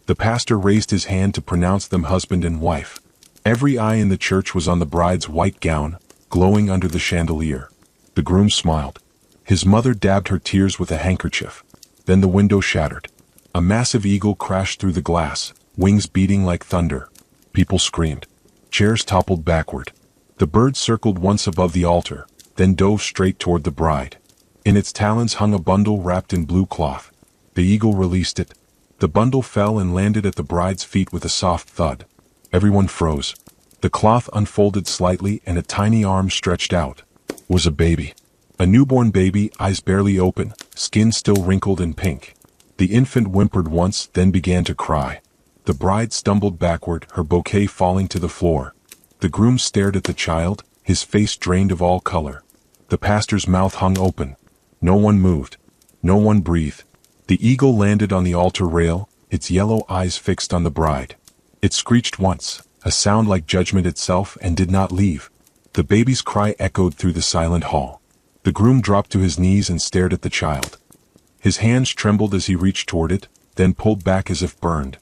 The pastor raised his hand to pronounce them husband and wife. Every eye in the church was on the bride's white gown, glowing under the chandelier. The groom smiled. His mother dabbed her tears with a handkerchief. Then the window shattered. A massive eagle crashed through the glass, wings beating like thunder. People screamed. Chairs toppled backward. The bird circled once above the altar, then dove straight toward the bride. In its talons hung a bundle wrapped in blue cloth. The eagle released it. The bundle fell and landed at the bride's feet with a soft thud. Everyone froze. The cloth unfolded slightly and a tiny arm stretched out. It was a baby. A newborn baby, eyes barely open, skin still wrinkled and pink. The infant whimpered once, then began to cry. The bride stumbled backward, her bouquet falling to the floor. The groom stared at the child, his face drained of all color. The pastor's mouth hung open. No one moved. No one breathed. The eagle landed on the altar rail, its yellow eyes fixed on the bride. It screeched once, a sound like judgment itself, and did not leave. The baby's cry echoed through the silent hall. The groom dropped to his knees and stared at the child. His hands trembled as he reached toward it, then pulled back as if burned.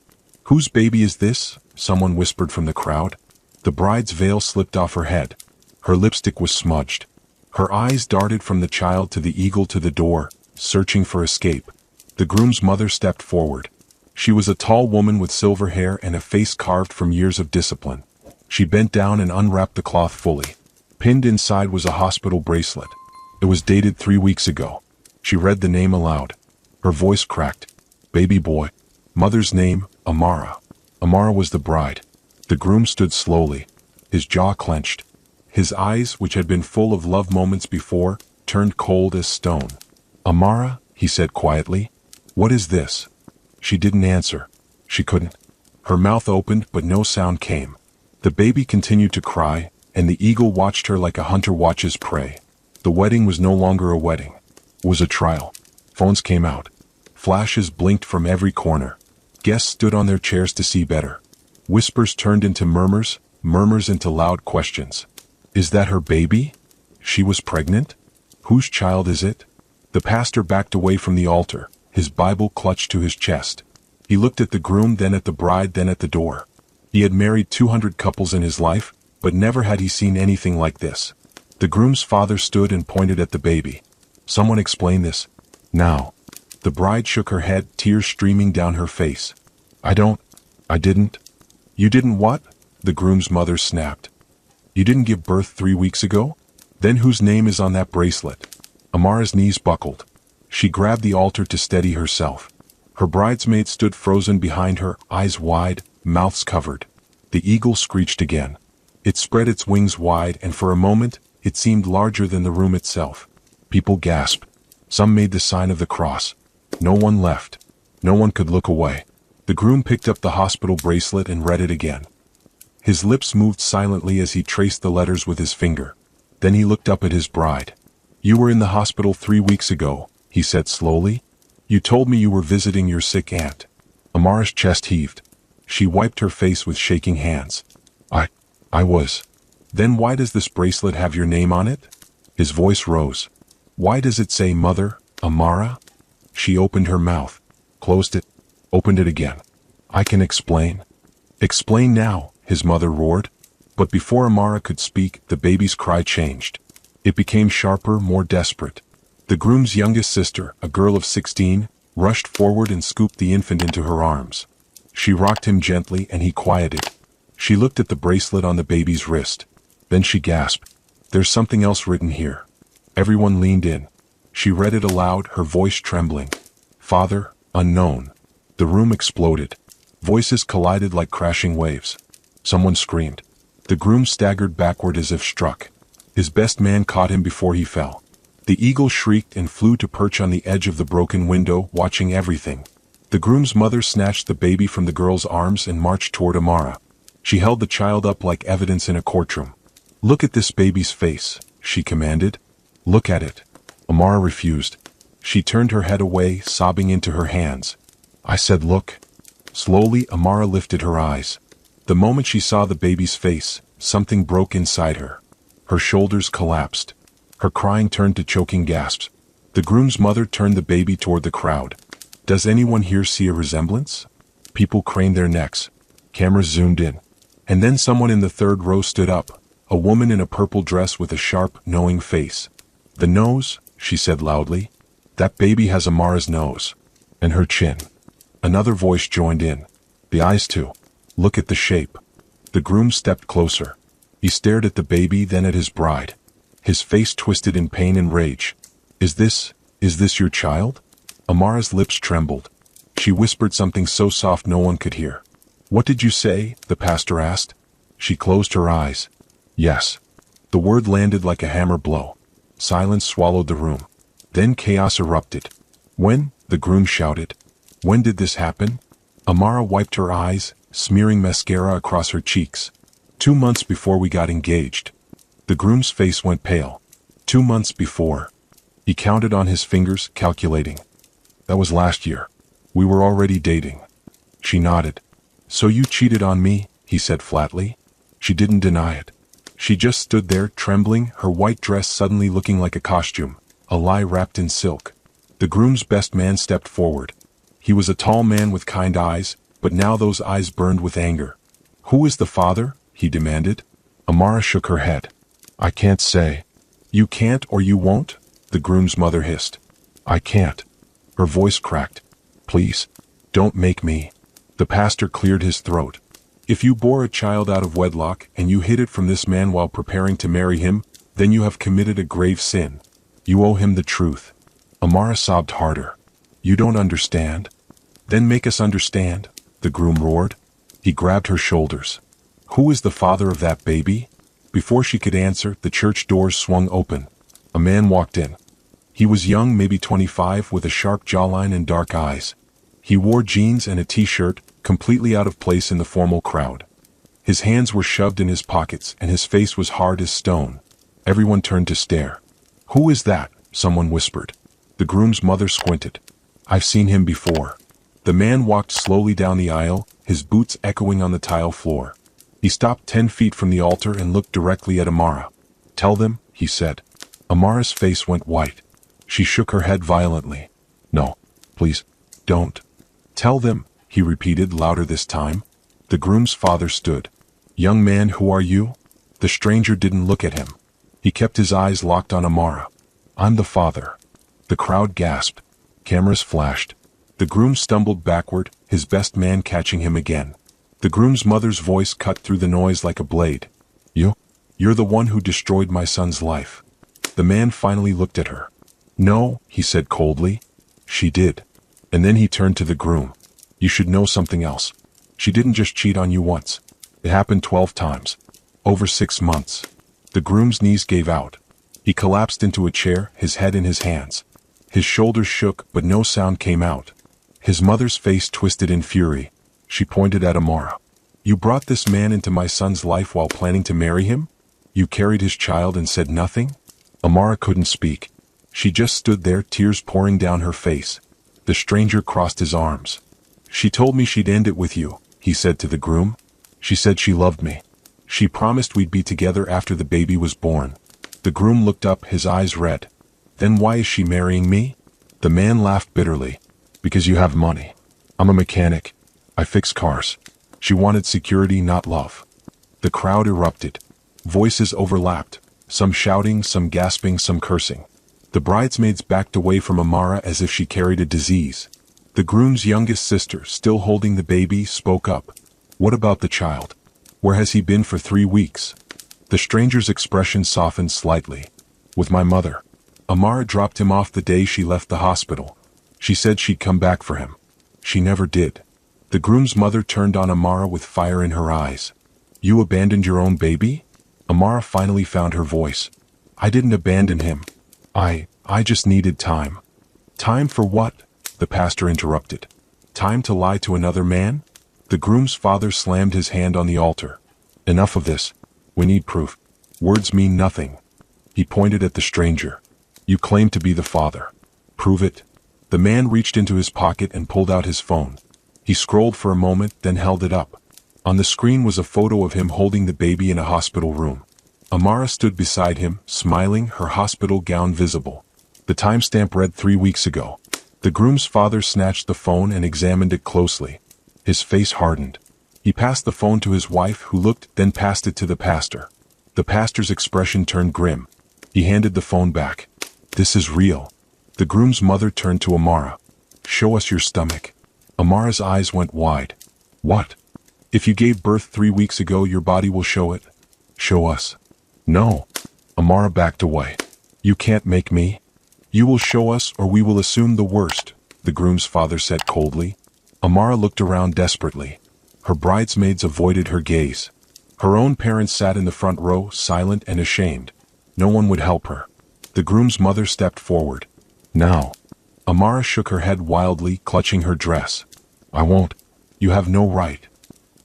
"Whose baby is this?" someone whispered from the crowd. The bride's veil slipped off her head. Her lipstick was smudged. Her eyes darted from the child to the eagle to the door, searching for escape. The groom's mother stepped forward. She was a tall woman with silver hair and a face carved from years of discipline. She bent down and unwrapped the cloth fully. Pinned inside was a hospital bracelet. It was dated 3 weeks ago. She read the name aloud. Her voice cracked. "Baby boy. Mother's name, Amara." Amara was the bride. The groom stood slowly. His jaw clenched. His eyes, which had been full of love moments before, turned cold as stone. "Amara," he said quietly, "what is this?" She didn't answer. She couldn't. Her mouth opened, but no sound came. The baby continued to cry, and the eagle watched her like a hunter watches prey. The wedding was no longer a wedding. It was a trial. Phones came out. Flashes blinked from every corner. Guests stood on their chairs to see better. Whispers turned into murmurs, murmurs into loud questions. Is that her baby? She was pregnant? Whose child is it? The pastor backed away from the altar, his Bible clutched to his chest. He looked at the groom, then at the bride, then at the door. He had married 200 couples in his life, but never had he seen anything like this. The groom's father stood and pointed at the baby. "Someone explain this. Now." The bride shook her head, tears streaming down her face. I didn't. "You didn't what?" the groom's mother snapped. "You didn't give birth 3 weeks ago? Then whose name is on that bracelet?" Amara's knees buckled. She grabbed the altar to steady herself. Her bridesmaid stood frozen behind her, eyes wide, mouths covered. The eagle screeched again. It spread its wings wide, and for a moment, it seemed larger than the room itself. People gasped. Some made the sign of the cross. No one left. No one could look away. The groom picked up the hospital bracelet and read it again. His lips moved silently as he traced the letters with his finger. Then he looked up at his bride. "You were in the hospital 3 weeks ago," he said slowly. "You told me you were visiting your sick aunt." Amara's chest heaved. She wiped her face with shaking hands. I was. "Then why does this bracelet have your name on it?" His voice rose. "Why does it say Mother, Amara?" She opened her mouth, closed it, opened it again. "I can explain." "Explain now," his mother roared. But before Amara could speak, the baby's cry changed. It became sharper, more desperate. The groom's youngest sister, a girl of 16, rushed forward and scooped the infant into her arms. She rocked him gently and he quieted. She looked at the bracelet on the baby's wrist. Then she gasped. "There's something else written here." Everyone leaned in. She read it aloud, her voice trembling. "Father, unknown." The room exploded. Voices collided like crashing waves. Someone screamed. The groom staggered backward as if struck. His best man caught him before he fell. The eagle shrieked and flew to perch on the edge of the broken window, watching everything. The groom's mother snatched the baby from the girl's arms and marched toward Amara. She held the child up like evidence in a courtroom. "Look at this baby's face," she commanded. "Look at it." Amara refused. She turned her head away, sobbing into her hands. "I said look." Slowly, Amara lifted her eyes. The moment she saw the baby's face, something broke inside her. Her shoulders collapsed. Her crying turned to choking gasps. The groom's mother turned the baby toward the crowd. "Does anyone here see a resemblance?" People craned their necks. Cameras zoomed in. And then someone in the third row stood up, a woman in a purple dress with a sharp, knowing face. "The nose," she said loudly. "That baby has Amara's nose. And her chin." Another voice joined in. "The eyes too. Look at the shape." The groom stepped closer. He stared at the baby, then at his bride. His face twisted in pain and rage. Is this your child?" Amara's lips trembled. She whispered something so soft no one could hear. "What did you say?" the pastor asked. She closed her eyes. "Yes." The word landed like a hammer blow. Silence swallowed the room. Then chaos erupted. "When?" the groom shouted. "When did this happen?" Amara wiped her eyes, smearing mascara across her cheeks. 2 months before we got engaged." The groom's face went pale. 2 months before. He counted on his fingers, calculating. "That was last year. We were already dating." She nodded. "So you cheated on me," he said flatly. She didn't deny it. She just stood there, trembling, her white dress suddenly looking like a costume, a lie wrapped in silk. The groom's best man stepped forward. He was a tall man with kind eyes, but now those eyes burned with anger. "Who is the father?" he demanded. Amara shook her head. "I can't say." "You can't or you won't?" the groom's mother hissed. "I can't." Her voice cracked. "Please, don't make me." The pastor cleared his throat. "If you bore a child out of wedlock and you hid it from this man while preparing to marry him, then you have committed a grave sin. You owe him the truth." Amara sobbed harder. "You don't understand?" "Then make us understand," the groom roared. He grabbed her shoulders. "Who is the father of that baby?" Before she could answer, the church doors swung open. A man walked in. He was young, maybe 25, with a sharp jawline and dark eyes. He wore jeans and a t-shirt, completely out of place in the formal crowd. His hands were shoved in his pockets, and his face was hard as stone. Everyone turned to stare. "Who is that?" someone whispered. The groom's mother squinted. "I've seen him before." The man walked slowly down the aisle, his boots echoing on the tile floor. He stopped 10 feet from the altar and looked directly at Amara. "Tell them," he said. Amara's face went white. She shook her head violently. "No, please, don't." "Tell them," he repeated louder this time. The groom's father stood. "Young man, who are you?" The stranger didn't look at him. He kept his eyes locked on Amara. "I'm the father." The crowd gasped. Cameras flashed. The groom stumbled backward, his best man catching him again. The groom's mother's voice cut through the noise like a blade. You're the one who destroyed my son's life." The man finally looked at her. "No," he said coldly. "She did." And then he turned to the groom. "You should know something else. She didn't just cheat on you once. It happened 12 times. Over 6 months." The groom's knees gave out. He collapsed into a chair, his head in his hands. His shoulders shook, but no sound came out. His mother's face twisted in fury. She pointed at Amara. "You brought this man into my son's life while planning to marry him? You carried his child and said nothing?" Amara couldn't speak. She just stood there, tears pouring down her face. The stranger crossed his arms. "She told me she'd end it with you," he said to the groom. "She said she loved me. She promised we'd be together after the baby was born." The groom looked up, his eyes red. "Then why is she marrying me?" The man laughed bitterly. "Because you have money. I'm a mechanic. I fix cars." She wanted security, not love. The crowd erupted. Voices overlapped, some shouting, some gasping, some cursing. The bridesmaids backed away from Amara as if she carried a disease. The groom's youngest sister, still holding the baby, spoke up. "What about the child? Where has he been for 3 weeks?" The stranger's expression softened slightly. "With my mother. Amara dropped him off the day she left the hospital. She said she'd come back for him. She never did." The groom's mother turned on Amara with fire in her eyes. "You abandoned your own baby?" Amara finally found her voice. "I didn't abandon him. I just needed time." "Time for what?" the pastor interrupted. "Time to lie to another man?" The groom's father slammed his hand on the altar. "Enough of this. We need proof. Words mean nothing." He pointed at the stranger. "You claim to be the father. Prove it." The man reached into his pocket and pulled out his phone. He scrolled for a moment, then held it up. On the screen was a photo of him holding the baby in a hospital room. Amara stood beside him, smiling, her hospital gown visible. The timestamp read 3 weeks ago. The groom's father snatched the phone and examined it closely. His face hardened. He passed the phone to his wife, who looked, then passed it to the pastor. The pastor's expression turned grim. He handed the phone back. This is real. The groom's mother turned to Amara. Show us your stomach. Amara's eyes went wide. What? If you gave birth 3 weeks ago, your body will show it. Show us. No. Amara backed away. You can't make me. You will show us, or we will assume the worst, the groom's father said coldly. Amara looked around desperately. Her bridesmaids avoided her gaze. Her own parents sat in the front row, silent and ashamed. No one would help her. The groom's mother stepped forward. Now. Amara shook her head wildly, clutching her dress. I won't. You have no right.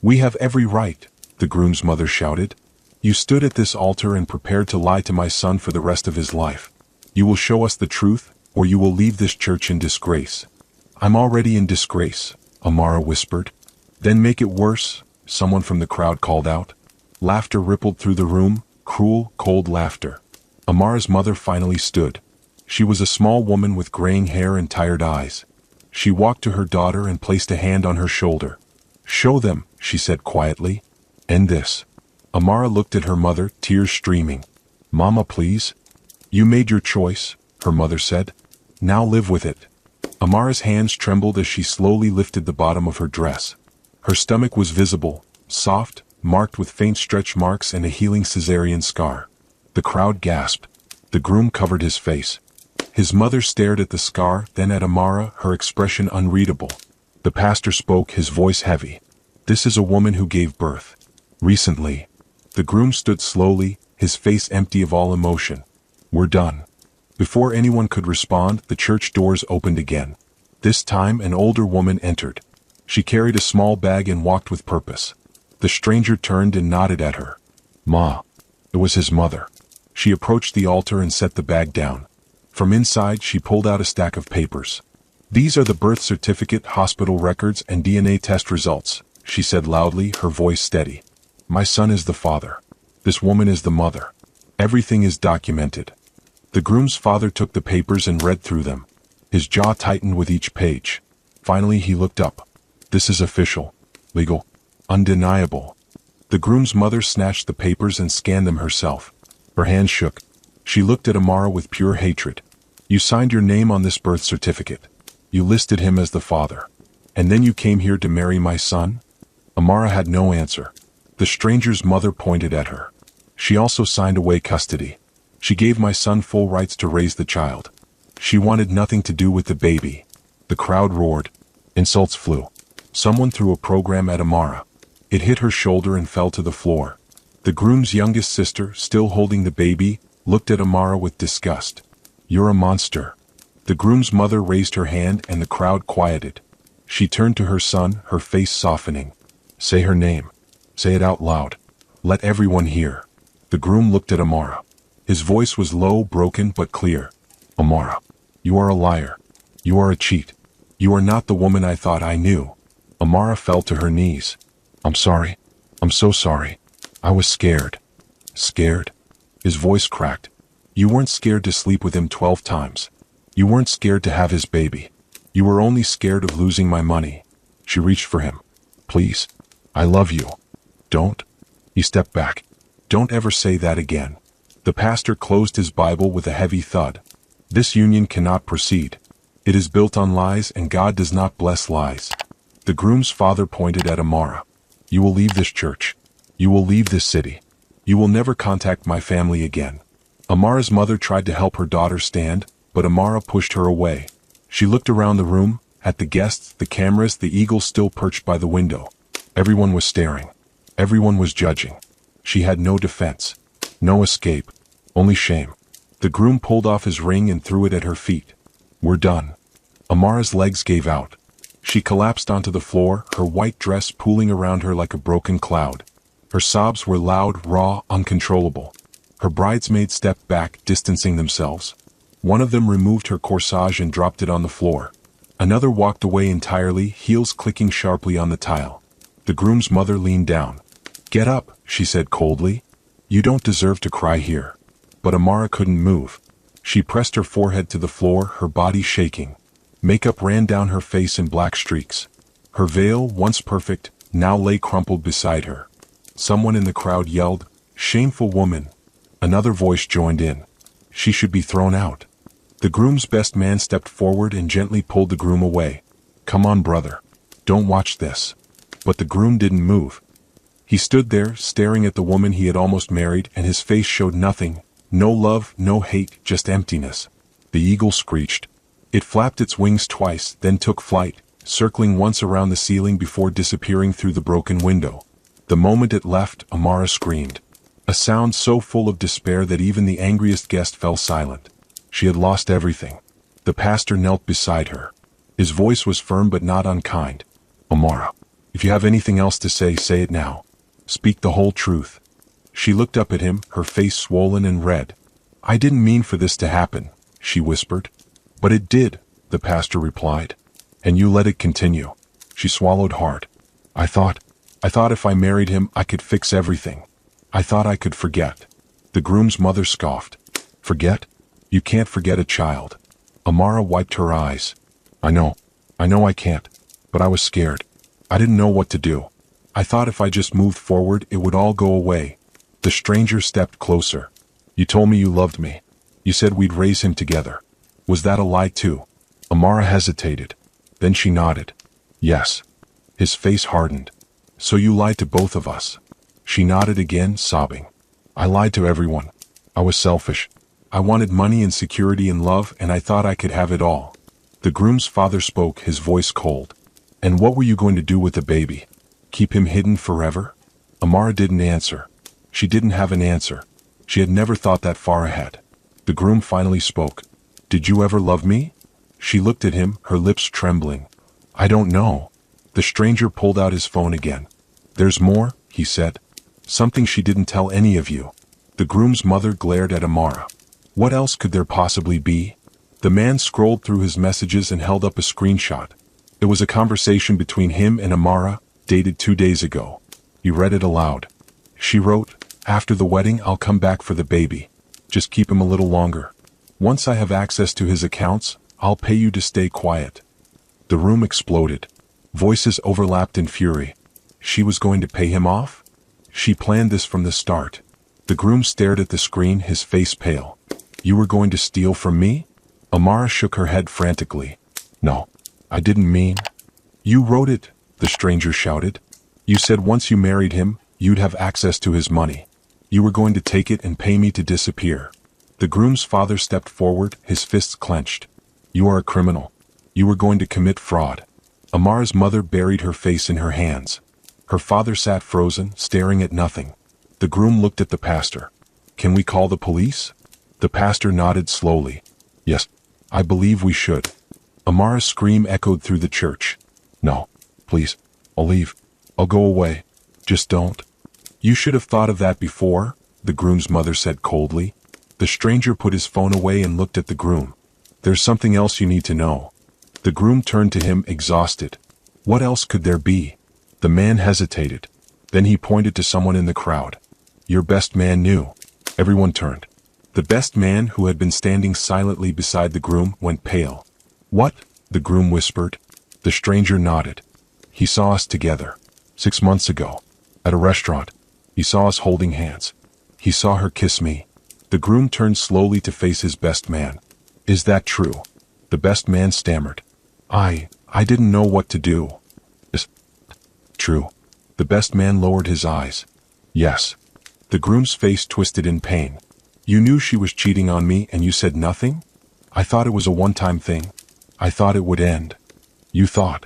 We have every right, the groom's mother shouted. You stood at this altar and prepared to lie to my son for the rest of his life. You will show us the truth, or you will leave this church in disgrace. I'm already in disgrace, Amara whispered. Then make it worse, someone from the crowd called out. Laughter rippled through the room, cruel, cold laughter. Amara's mother finally stood. She was a small woman with graying hair and tired eyes. She walked to her daughter and placed a hand on her shoulder. Show them, she said quietly. End this. Amara looked at her mother, tears streaming. Mama, please. You made your choice, her mother said. Now live with it. Amara's hands trembled as she slowly lifted the bottom of her dress. Her stomach was visible, soft, marked with faint stretch marks and a healing cesarean scar. The crowd gasped. The groom covered his face. His mother stared at the scar, then at Amara, her expression unreadable. The pastor spoke, his voice heavy. This is a woman who gave birth. Recently. The groom stood slowly, his face empty of all emotion. We're done. Before anyone could respond, the church doors opened again. This time an older woman entered. She carried a small bag and walked with purpose. The stranger turned and nodded at her. Ma. It was his mother. She approached the altar and set the bag down. From inside she pulled out a stack of papers. These are the birth certificate, hospital records, and DNA test results, she said loudly, her voice steady. My son is the father. This woman is the mother. Everything is documented. The groom's father took the papers and read through them. His jaw tightened with each page. Finally he looked up. This is official, legal, undeniable. The groom's mother snatched the papers and scanned them herself. Her hand shook. She looked at Amara with pure hatred. You signed your name on this birth certificate. You listed him as the father. And then you came here to marry my son? Amara had no answer. The stranger's mother pointed at her. She also signed away custody. She gave my son full rights to raise the child. She wanted nothing to do with the baby. The crowd roared. Insults flew. Someone threw a program at Amara. It hit her shoulder and fell to the floor. The groom's youngest sister, still holding the baby, looked at Amara with disgust. You're a monster. The groom's mother raised her hand and the crowd quieted. She turned to her son, her face softening. Say her name. Say it out loud. Let everyone hear. The groom looked at Amara. His voice was low, broken, but clear. Amara, you are a liar. You are a cheat. You are not the woman I thought I knew. Amara fell to her knees. I'm sorry. I'm so sorry. I was scared. Scared? His voice cracked. You weren't scared to sleep with him 12 times. You weren't scared to have his baby. You were only scared of losing my money. She reached for him. Please. I love you. Don't. He stepped back. Don't ever say that again. The pastor closed his Bible with a heavy thud. This union cannot proceed. It is built on lies and God does not bless lies. The groom's father pointed at Amara. You will leave this church. You will leave this city. You will never contact my family again. Amara's mother tried to help her daughter stand, but Amara pushed her away. She looked around the room, at the guests, the cameras, the eagle still perched by the window. Everyone was staring. Everyone was judging. She had no defense. No escape. Only shame. The groom pulled off his ring and threw it at her feet. We're done. Amara's legs gave out. She collapsed onto the floor, her white dress pooling around her like a broken cloud. Her sobs were loud, raw, uncontrollable. Her bridesmaids stepped back, distancing themselves. One of them removed her corsage and dropped it on the floor. Another walked away entirely, heels clicking sharply on the tile. The groom's mother leaned down. Get up, she said coldly. You don't deserve to cry here. But Amara couldn't move. She pressed her forehead to the floor, her body shaking. Makeup ran down her face in black streaks. Her veil, once perfect, now lay crumpled beside her. Someone in the crowd yelled, "Shameful woman!" Another voice joined in. "She should be thrown out." The groom's best man stepped forward and gently pulled the groom away. "Come on, brother. Don't watch this." But the groom didn't move. He stood there, staring at the woman he had almost married, and his face showed nothing. No love, no hate, just emptiness. The eagle screeched. It flapped its wings twice, then took flight, circling once around the ceiling before disappearing through the broken window. The moment it left, Amara screamed. A sound so full of despair that even the angriest guest fell silent. She had lost everything. The pastor knelt beside her. His voice was firm but not unkind. "Amara, if you have anything else to say, say it now. Speak the whole truth." She looked up at him, her face swollen and red. "I didn't mean for this to happen," she whispered. "But it did," the pastor replied. "And you let it continue." She swallowed hard. I thought if I married him, I could fix everything. I thought I could forget." The groom's mother scoffed. "Forget? You can't forget a child." Amara wiped her eyes. I know I can't. But I was scared. I didn't know what to do. I thought if I just moved forward, it would all go away." The stranger stepped closer. "You told me you loved me. You said we'd raise him together. Was that a lie too?" Amara hesitated. Then she nodded. "Yes." His face hardened. "So you lied to both of us?" She nodded again, sobbing. "I lied to everyone. I was selfish. I wanted money and security and love, and I thought I could have it all." The groom's father spoke, his voice cold. "And what were you going to do with the baby? Keep him hidden forever?" Amara didn't answer. She didn't have an answer. She had never thought that far ahead. The groom finally spoke. "Did you ever love me?" She looked at him, her lips trembling. "I don't know." The stranger pulled out his phone again. "There's more," he said. "Something she didn't tell any of you." The groom's mother glared at Amara. What else could there possibly be? The man scrolled through his messages and held up a screenshot. It was a conversation between him and Amara, dated 2 days ago. He read it aloud. She wrote, "After the wedding, I'll come back for the baby. Just keep him a little longer. Once I have access to his accounts, I'll pay you to stay quiet." The room exploded. Voices overlapped in fury. She was going to pay him off? She planned this from the start. The groom stared at the screen, his face pale. "You were going to steal from me?" Amara shook her head frantically. "No, I didn't mean." "You wrote it," the stranger shouted. "You said once you married him, you'd have access to his money. You were going to take it and pay me to disappear." The groom's father stepped forward, his fists clenched. "You are a criminal. You were going to commit fraud." Amara's mother buried her face in her hands. Her father sat frozen, staring at nothing. The groom looked at the pastor. "Can we call the police?" The pastor nodded slowly. "Yes, I believe we should." Amara's scream echoed through the church. "No, please, I'll leave. I'll go away. Just don't." "You should have thought of that before," the groom's mother said coldly. The stranger put his phone away and looked at the groom. "There's something else you need to know." The groom turned to him, exhausted. What else could there be? The man hesitated. Then he pointed to someone in the crowd. "Your best man knew." Everyone turned. The best man, who had been standing silently beside the groom, went pale. "What?" the groom whispered. The stranger nodded. "He saw us together. 6 months ago. At a restaurant. He saw us holding hands. He saw her kiss me." The groom turned slowly to face his best man. "Is that true?" The best man stammered. I didn't know what to do." "Is true?" The best man lowered his eyes. "Yes." The groom's face twisted in pain. "You knew she was cheating on me and you said nothing?" "I thought it was a one-time thing. I thought it would end." "You thought?"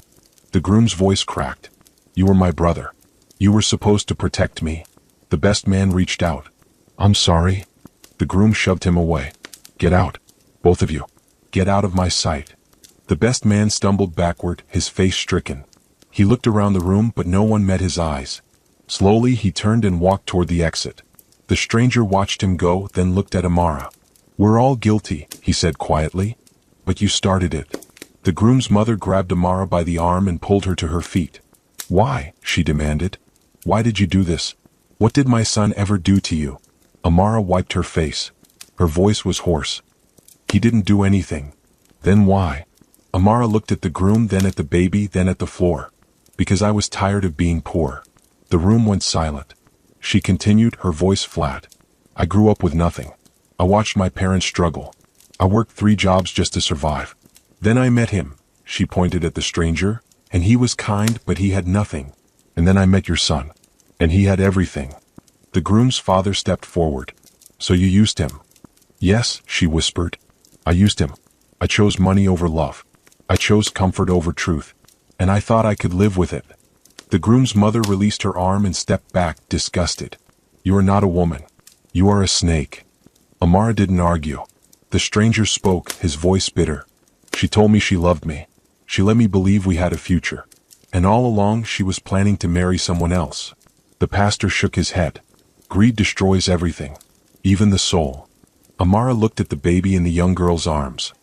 The groom's voice cracked. "You were my brother. You were supposed to protect me." The best man reached out. "I'm sorry." The groom shoved him away. "Get out. Both of you. Get out of my sight." The best man stumbled backward, his face stricken. He looked around the room, but no one met his eyes. Slowly he turned and walked toward the exit. The stranger watched him go, then looked at Amara. "We're all guilty," he said quietly. "But you started it." The groom's mother grabbed Amara by the arm and pulled her to her feet. "Why?" she demanded. "Why did you do this? What did my son ever do to you?" Amara wiped her face. Her voice was hoarse. "He didn't do anything." "Then why?" Amara looked at the groom, then at the baby, then at the floor. Because I was tired of being poor. The room went silent. She continued, her voice flat. I grew up with nothing. I watched my parents struggle. I worked 3 jobs just to survive. Then I met him, she pointed at the stranger, and he was kind, but he had nothing. And then I met your son. And he had everything. The groom's father stepped forward. So you used him? Yes, she whispered. I used him. I chose money over love. I chose comfort over truth. And I thought I could live with it. The groom's mother released her arm and stepped back, disgusted. You are not a woman. You are a snake. Amara didn't argue. The stranger spoke, his voice bitter. She told me she loved me. She let me believe we had a future. And all along she was planning to marry someone else. The pastor shook his head. Greed destroys everything, even the soul. Amara looked at the baby in the young girl's arms.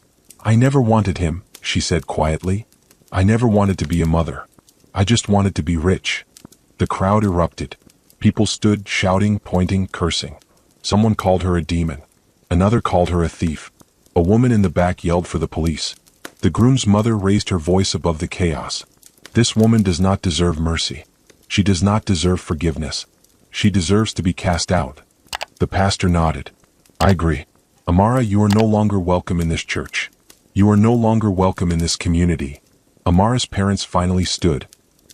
I never wanted him, she said quietly. I never wanted to be a mother. I just wanted to be rich. The crowd erupted. People stood, shouting, pointing, cursing. Someone called her a demon. Another called her a thief. A woman in the back yelled for the police. The groom's mother raised her voice above the chaos. This woman does not deserve mercy. She does not deserve forgiveness. She deserves to be cast out. The pastor nodded. I agree. Amara, you are no longer welcome in this church. You are no longer welcome in this community. Amara's parents finally stood.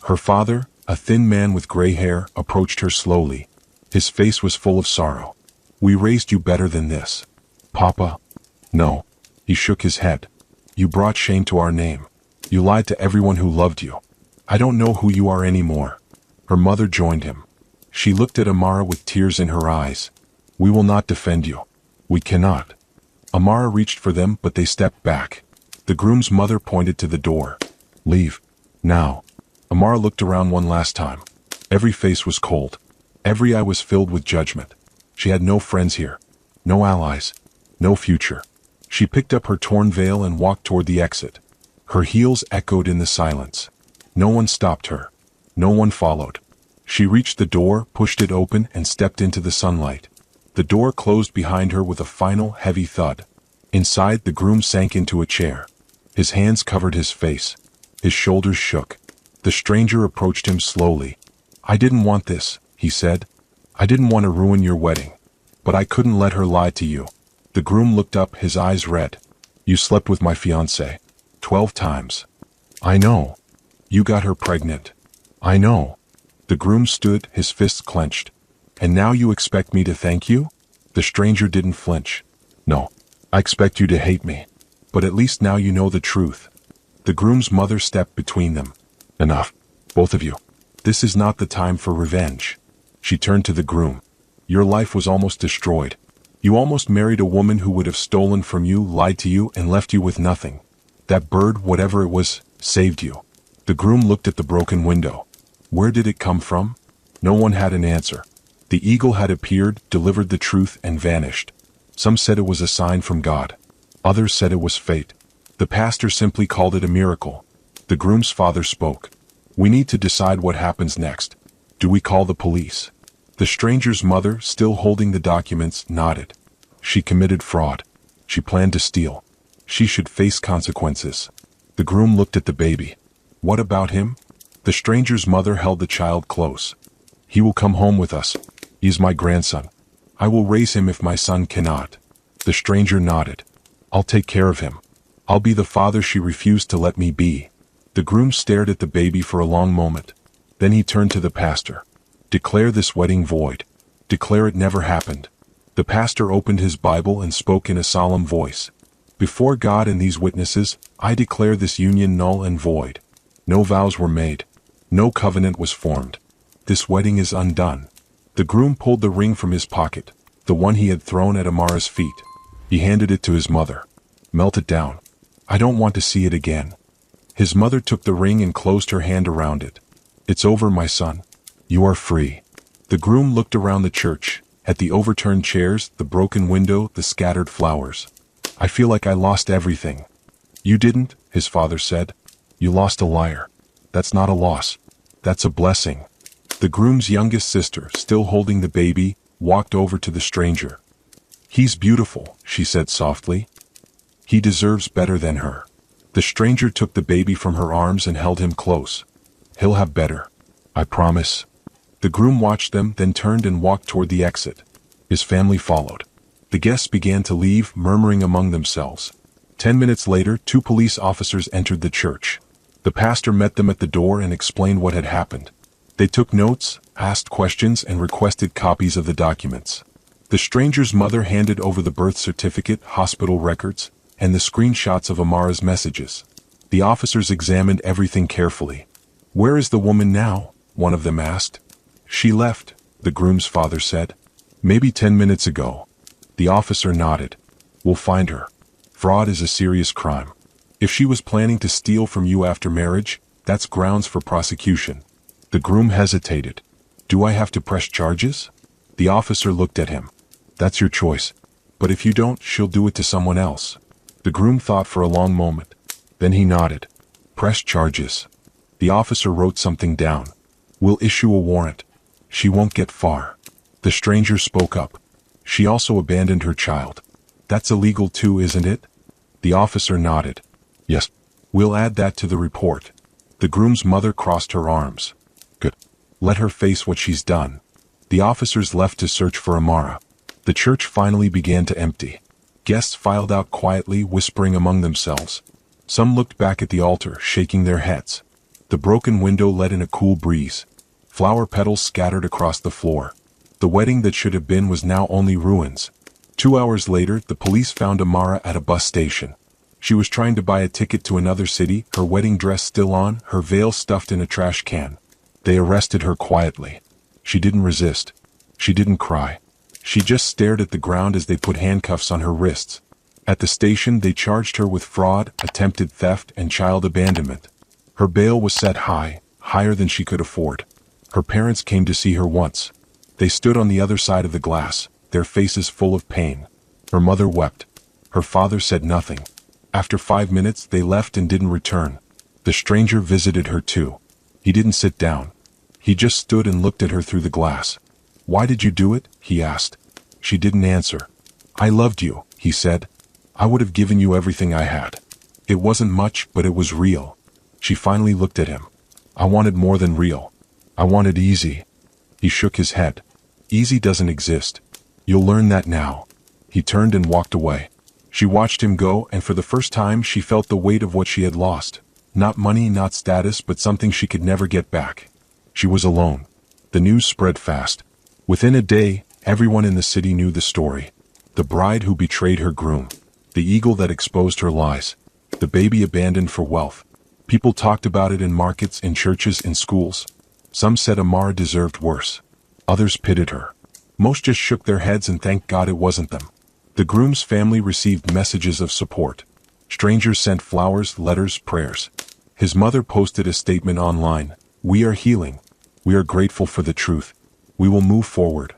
Her father, a thin man with gray hair, approached her slowly. His face was full of sorrow. We raised you better than this. Papa? No. He shook his head. You brought shame to our name. You lied to everyone who loved you. I don't know who you are anymore. Her mother joined him. She looked at Amara with tears in her eyes. We will not defend you. We cannot. Amara reached for them, but they stepped back. The groom's mother pointed to the door. Leave. Now. Amara looked around one last time. Every face was cold. Every eye was filled with judgment. She had no friends here. No allies. No future. She picked up her torn veil and walked toward the exit. Her heels echoed in the silence. No one stopped her. No one followed. She reached the door, pushed it open, and stepped into the sunlight. The door closed behind her with a final, heavy thud. Inside, the groom sank into a chair. His hands covered his face. His shoulders shook. The stranger approached him slowly. I didn't want this, he said. I didn't want to ruin your wedding. But I couldn't let her lie to you. The groom looked up, his eyes red. You slept with my fiancée. 12 times. I know. You got her pregnant. I know. The groom stood, his fists clenched. And now you expect me to thank you? The stranger didn't flinch. No. I expect you to hate me. But at least now you know the truth. The groom's mother stepped between them. Enough. Both of you. This is not the time for revenge. She turned to the groom. Your life was almost destroyed. You almost married a woman who would have stolen from you, lied to you, and left you with nothing. That bird, whatever it was, saved you. The groom looked at the broken window. Where did it come from? No one had an answer. The eagle had appeared, delivered the truth, and vanished. Some said it was a sign from God. Others said it was fate. The pastor simply called it a miracle. The groom's father spoke. We need to decide what happens next. Do we call the police? The stranger's mother, still holding the documents, nodded. She committed fraud. She planned to steal. She should face consequences. The groom looked at the baby. What about him? The stranger's mother held the child close. He will come home with us. He is my grandson. I will raise him if my son cannot. The stranger nodded. I'll take care of him. I'll be the father she refused to let me be. The groom stared at the baby for a long moment. Then he turned to the pastor. Declare this wedding void. Declare it never happened. The pastor opened his Bible and spoke in a solemn voice. Before God and these witnesses, I declare this union null and void. No vows were made. No covenant was formed. This wedding is undone. The groom pulled the ring from his pocket, the one he had thrown at Amara's feet. He handed it to his mother. Melt it down. I don't want to see it again. His mother took the ring and closed her hand around it. It's over, my son. You are free. The groom looked around the church, at the overturned chairs, the broken window, the scattered flowers. I feel like I lost everything. You didn't, his father said. You lost a liar. That's not a loss. That's a blessing. The groom's youngest sister, still holding the baby, walked over to the stranger. He's beautiful, she said softly. He deserves better than her. The stranger took the baby from her arms and held him close. He'll have better. I promise. The groom watched them, then turned and walked toward the exit. His family followed. The guests began to leave, murmuring among themselves. 10 minutes later, 2 police officers entered the church. The pastor met them at the door and explained what had happened. They took notes, asked questions, and requested copies of the documents. The stranger's mother handed over the birth certificate, hospital records, and the screenshots of Amara's messages. The officers examined everything carefully. "Where is the woman now?" one of them asked. "She left," the groom's father said. "Maybe 10 minutes ago." The officer nodded. "We'll find her. Fraud is a serious crime. If she was planning to steal from you after marriage, that's grounds for prosecution." The groom hesitated. "Do I have to press charges?" The officer looked at him. "That's your choice. But if you don't, she'll do it to someone else." The groom thought for a long moment. Then he nodded. "Press charges." The officer wrote something down. "We'll issue a warrant. She won't get far." The stranger spoke up. "She also abandoned her child. That's illegal too, isn't it?" The officer nodded. "Yes. We'll add that to the report." The groom's mother crossed her arms. "Good. Let her face what she's done." The officers left to search for Amara. The church finally began to empty. Guests filed out quietly, whispering among themselves. Some looked back at the altar, shaking their heads. The broken window let in a cool breeze. Flower petals scattered across the floor. The wedding that should have been was now only ruins. 2 hours later, the police found Amara at a bus station. She was trying to buy a ticket to another city, her wedding dress still on, her veil stuffed in a trash can. They arrested her quietly. She didn't resist. She didn't cry. She just stared at the ground as they put handcuffs on her wrists. At the station, they charged her with fraud, attempted theft, and child abandonment. Her bail was set high, higher than she could afford. Her parents came to see her once. They stood on the other side of the glass, their faces full of pain. Her mother wept. Her father said nothing. After 5 minutes, they left and didn't return. The stranger visited her too. He didn't sit down. He just stood and looked at her through the glass. "Why did you do it?" he asked. She didn't answer. "I loved you," he said. "I would have given you everything I had. It wasn't much, but it was real." She finally looked at him. "I wanted more than real. I wanted easy." He shook his head. "Easy doesn't exist. You'll learn that now." He turned and walked away. She watched him go, and for the first time she felt the weight of what she had lost. Not money, not status, but something she could never get back. She was alone. The news spread fast. Within a day, everyone in the city knew the story. The bride who betrayed her groom. The eagle that exposed her lies. The baby abandoned for wealth. People talked about it in markets, in churches, in schools. Some said Amara deserved worse. Others pitied her. Most just shook their heads and thanked God it wasn't them. The groom's family received messages of support. Strangers sent flowers, letters, prayers. His mother posted a statement online. "We are healing. We are grateful for the truth. We will move forward."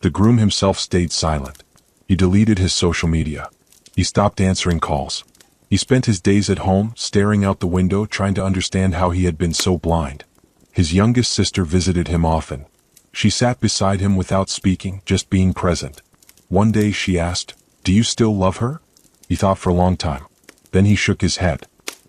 The groom himself stayed silent. He deleted his social media. He stopped answering calls. He spent his days at home, staring out the window, trying to understand how he had been so blind. His youngest sister visited him often. She sat beside him without speaking, just being present. One day she asked, "Do you still love her?" He thought for a long time. Then he shook his head.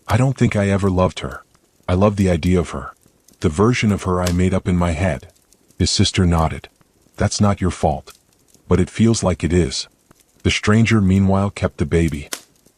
"I don't think I ever loved her. I love the idea of her. The version of her I made up in my head." His sister nodded. "That's not your fault. But it feels like it is." The stranger meanwhile kept the baby.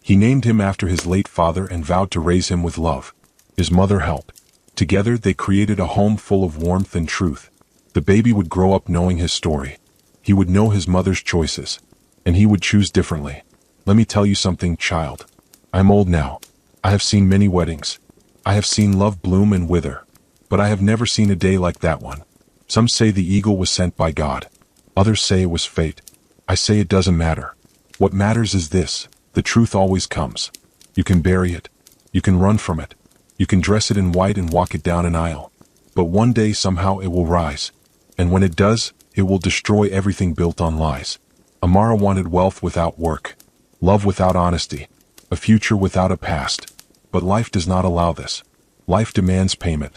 He named him after his late father and vowed to raise him with love. His mother helped. Together they created a home full of warmth and truth. The baby would grow up knowing his story. He would know his mother's choices. And he would choose differently. Let me tell you something, child. I'm old now. I have seen many weddings. I have seen love bloom and wither. But I have never seen a day like that one. Some say the eagle was sent by God. Others say it was fate. I say it doesn't matter. What matters is this: the truth always comes. You can bury it. You can run from it. You can dress it in white and walk it down an aisle. But one day somehow it will rise. And when it does, it will destroy everything built on lies. Amara wanted wealth without work. Love without honesty. A future without a past. But life does not allow this. Life demands payment.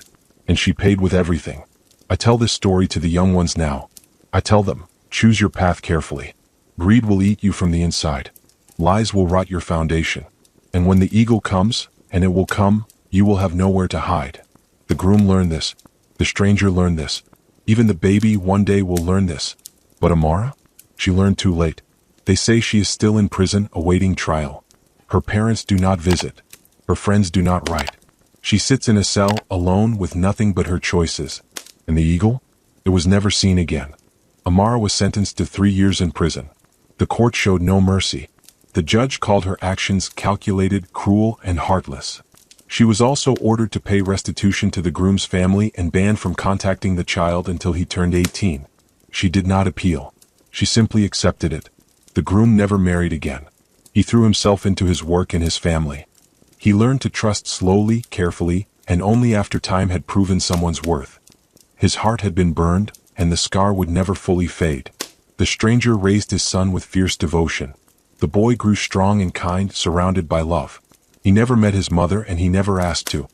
And she paid with everything. I tell this story to the young ones now. I tell them, choose your path carefully. Greed will eat you from the inside. Lies will rot your foundation. And when the eagle comes, and it will come, you will have nowhere to hide. The groom learned this. The stranger learned this. Even the baby one day will learn this. But Amara? She learned too late. They say she is still in prison awaiting trial. Her parents do not visit. Her friends do not write. She sits in a cell alone with nothing but her choices. And the eagle? It was never seen again. Amara was sentenced to 3 years in prison. The court showed no mercy. The judge called her actions calculated, cruel, and heartless. She was also ordered to pay restitution to the groom's family and banned from contacting the child until he turned 18. She did not appeal. She simply accepted it. The groom never married again. He threw himself into his work and his family. He learned to trust slowly, carefully, and only after time had proven someone's worth. His heart had been burned, and the scar would never fully fade. The stranger raised his son with fierce devotion. The boy grew strong and kind, surrounded by love. He never met his mother, and he never asked to.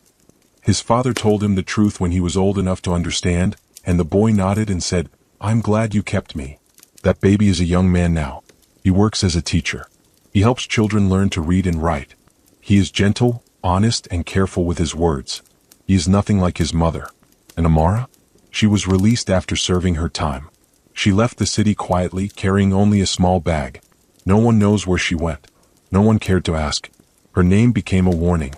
His father told him the truth when he was old enough to understand, and the boy nodded and said, "I'm glad you kept me." That baby is a young man now. He works as a teacher. He helps children learn to read and write. He is gentle, honest, and careful with his words. He is nothing like his mother. And Amara? She was released after serving her time. She left the city quietly, carrying only a small bag. No one knows where she went. No one cared to ask. Her name became a warning.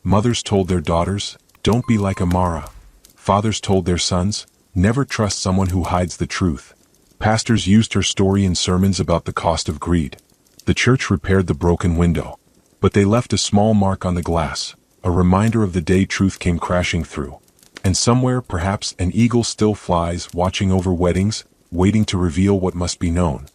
Mothers told their daughters, "Don't be like Amara." Fathers told their sons, "Never trust someone who hides the truth." Pastors used her story in sermons about the cost of greed. The church repaired the broken window. But they left a small mark on the glass, a reminder of the day truth came crashing through. And somewhere, perhaps, an eagle still flies, watching over weddings, waiting to reveal what must be known.